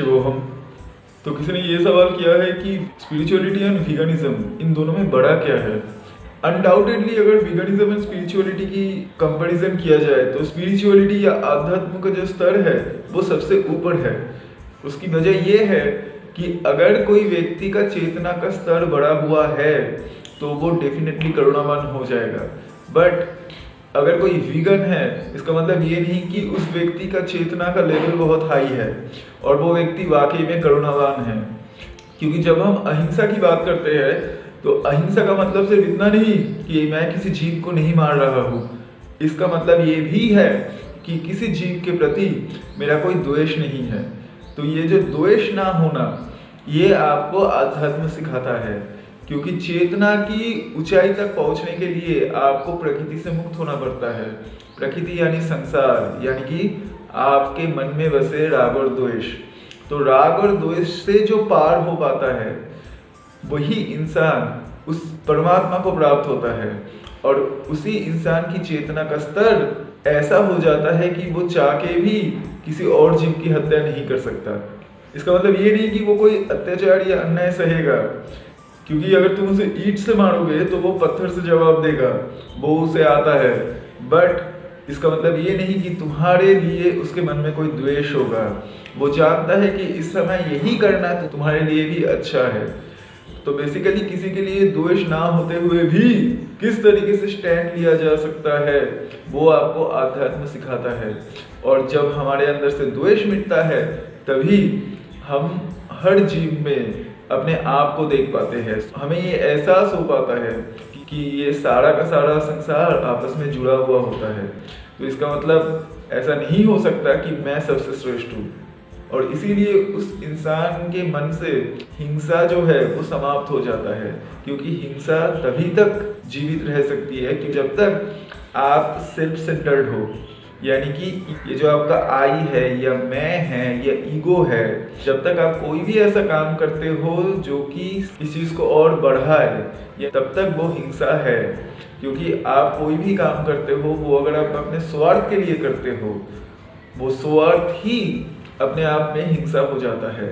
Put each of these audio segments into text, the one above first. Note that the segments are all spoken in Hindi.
शिवोहम। तो किसी ने ये सवाल किया है कि स्पिरिचुअलिटी एंड वीगनिज्म, इन दोनों में बड़ा क्या है। अनडाउटेडली अगर वीगनिज्म एंड स्पिरिचुअलिटी की कंपैरिजन किया जाए तो स्पिरिचुअलिटी या आध्यात्म का जो स्तर है वो सबसे ऊपर है। उसकी वजह ये है कि अगर कोई व्यक्ति का चेतना का स्तर बढ़ा हुआ है तो वो डेफिनेटली करुणावान हो जाएगा। बट अगर कोई वीगन है, इसका मतलब ये नहीं कि उस व्यक्ति का चेतना का लेवल बहुत हाई है और वो व्यक्ति वाकई में करुणावान है। क्योंकि जब हम अहिंसा की बात करते हैं तो अहिंसा का मतलब सिर्फ इतना नहीं कि मैं किसी जीव को नहीं मार रहा हूँ। इसका मतलब ये भी है कि किसी जीव के प्रति मेरा कोई द्वेष नहीं है। तो ये जो द्वेष ना होना, ये आपको अध्यात्म सिखाता है। क्योंकि चेतना की ऊंचाई तक पहुंचने के लिए आपको प्रकृति से मुक्त होना पड़ता है। प्रकृति यानी संसार, यानी कि आपके मन में बसे राग और द्वेष। तो राग और द्वेष से जो पार हो पाता है वही इंसान उस परमात्मा को प्राप्त होता है और उसी इंसान की चेतना का स्तर ऐसा हो जाता है कि वो चाह के भी किसी और जीव की हत्या नहीं कर सकता। इसका मतलब ये नहीं कि वो कोई अत्याचार या अन्याय सहेगा, क्योंकि अगर तुम उसे ईंट से मारोगे तो वो पत्थर से जवाब देगा, वो उसे आता है। बट इसका मतलब ये नहीं कि तुम्हारे लिए उसके मन में कोई द्वेष होगा। वो जानता है कि इस समय यही करना तो तुम्हारे लिए भी अच्छा है। तो बेसिकली किसी के लिए द्वेष ना होते हुए भी किस तरीके से स्टैंड लिया जा सकता है वो आपको आध्यात्म सिखाता है। और जब हमारे अंदर से द्वेष मिटता है तभी हम हर जीव में अपने आप को देख पाते हैं। हमें ये एहसास हो पाता है कि ये सारा का सारा संसार आपस में जुड़ा हुआ होता है। तो इसका मतलब ऐसा नहीं हो सकता कि मैं सबसे श्रेष्ठ हूँ। और इसीलिए उस इंसान के मन से हिंसा जो है वो समाप्त हो जाता है। क्योंकि हिंसा तभी तक जीवित रह सकती है कि जब तक आप सेल्फ सेंटर्ड हो, यानी कि ये जो आपका आई है या मैं है या ईगो है, जब तक आप कोई भी ऐसा काम करते हो जो कि इस चीज़ को और बढ़ाए, या तब तक वो हिंसा है। क्योंकि आप कोई भी काम करते हो वो अगर आप अपने स्वार्थ के लिए करते हो, वो स्वार्थ ही अपने आप में हिंसा हो जाता है।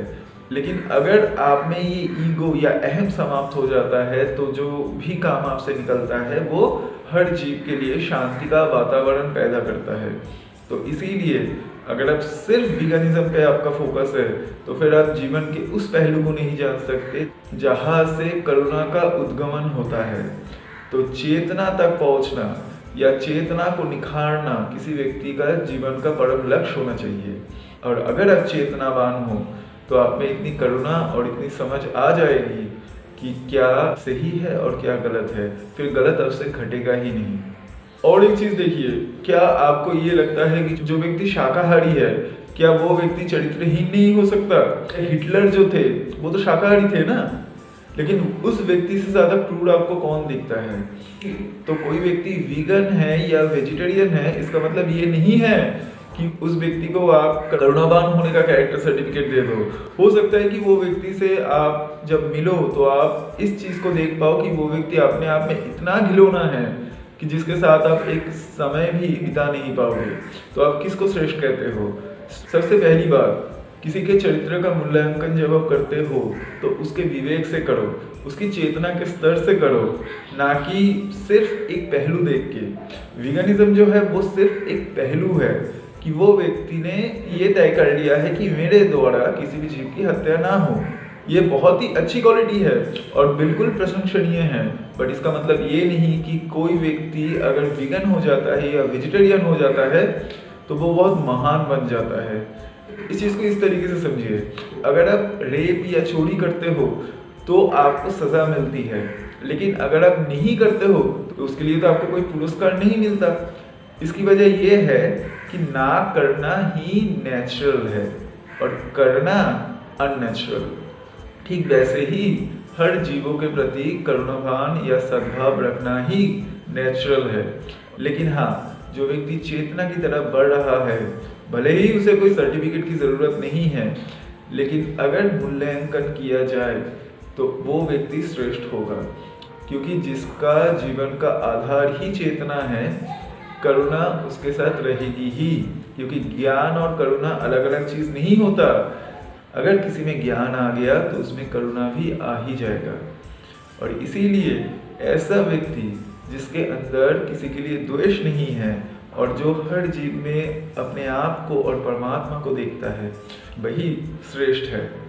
लेकिन अगर आप में ये ईगो या अहम समाप्त हो जाता है तो जो भी काम आपसे निकलता है वो हर जीव के लिए शांति का वातावरण पैदा करता है। तो इसीलिए अगर आप सिर्फ वीगनिज्म पे आपका फोकस है तो फिर आप जीवन के उस पहलू को नहीं जान सकते जहाँ से करुणा का उद्गमन होता है। तो चेतना तक पहुँचना या चेतना को निखारना किसी व्यक्ति का जीवन का परम लक्ष्य होना चाहिए। और अगर आप चेतनावान हो तो आप में इतनी करुणा और इतनी समझ आ जाएगी कि क्या सही है और क्या गलत है, फिर गलत आपसे घटेगा ही नहीं। और एक चीज़ देखिए, क्या आपको ये लगता है कि जो व्यक्ति शाकाहारी है क्या वो व्यक्ति चरित्रहीन नहीं हो सकता? हिटलर जो थे वो तो शाकाहारी थे ना, लेकिन उस व्यक्ति से ज़्यादा क्रूर आपको कौन दिखता है? तो कोई व्यक्ति वीगन है या वेजिटेरियन है, इसका मतलब ये नहीं है कि उस व्यक्ति को आप करुणावान होने का कैरेक्टर सर्टिफिकेट दे दो। हो सकता है कि वो व्यक्ति से आप जब मिलो तो आप इस चीज़ को देख पाओ कि वो व्यक्ति अपने आप में इतना घिनौना है कि जिसके साथ आप एक समय भी बिता नहीं पाओगे। तो आप किसको श्रेष्ठ कहते हो? सबसे पहली बात, किसी के चरित्र का मूल्यांकन जब आप करते हो तो उसके विवेक से करो, उसकी चेतना के स्तर से करो, ना कि सिर्फ एक पहलू देख के। वीगनिज्म जो है वो सिर्फ एक पहलू है कि वो व्यक्ति ने ये तय कर लिया है कि मेरे द्वारा किसी भी जीव की हत्या ना हो। ये बहुत ही अच्छी क्वालिटी है और बिल्कुल प्रशंसनीय है। बट इसका मतलब ये नहीं कि कोई व्यक्ति अगर वीगन हो जाता है या वेजिटेरियन हो जाता है तो वो बहुत महान बन जाता है। इस चीज़ को इस तरीके से समझिए, अगर आप रेप या चोरी करते हो तो आपको सज़ा मिलती है, लेकिन अगर आप नहीं करते हो तो उसके लिए तो आपको कोई पुरस्कार नहीं मिलता। इसकी वजह यह है कि ना करना ही नेचुरल है और करना अननेचुरल। ठीक वैसे ही हर जीवों के प्रति करुणावान या सद्भाव रखना ही नेचुरल है। लेकिन हाँ, जो व्यक्ति चेतना की तरफ बढ़ रहा है, भले ही उसे कोई सर्टिफिकेट की ज़रूरत नहीं है, लेकिन अगर मूल्यांकन किया जाए तो वो व्यक्ति श्रेष्ठ होगा। क्योंकि जिसका जीवन का आधार ही चेतना है, करुणा उसके साथ रहेगी ही। क्योंकि ज्ञान और करुणा अलग अलग चीज़ नहीं होता। अगर किसी में ज्ञान आ गया तो उसमें करुणा भी आ ही जाएगा। और इसीलिए ऐसा व्यक्ति जिसके अंदर किसी के लिए द्वेष नहीं है और जो हर जीव में अपने आप को और परमात्मा को देखता है, वही श्रेष्ठ है।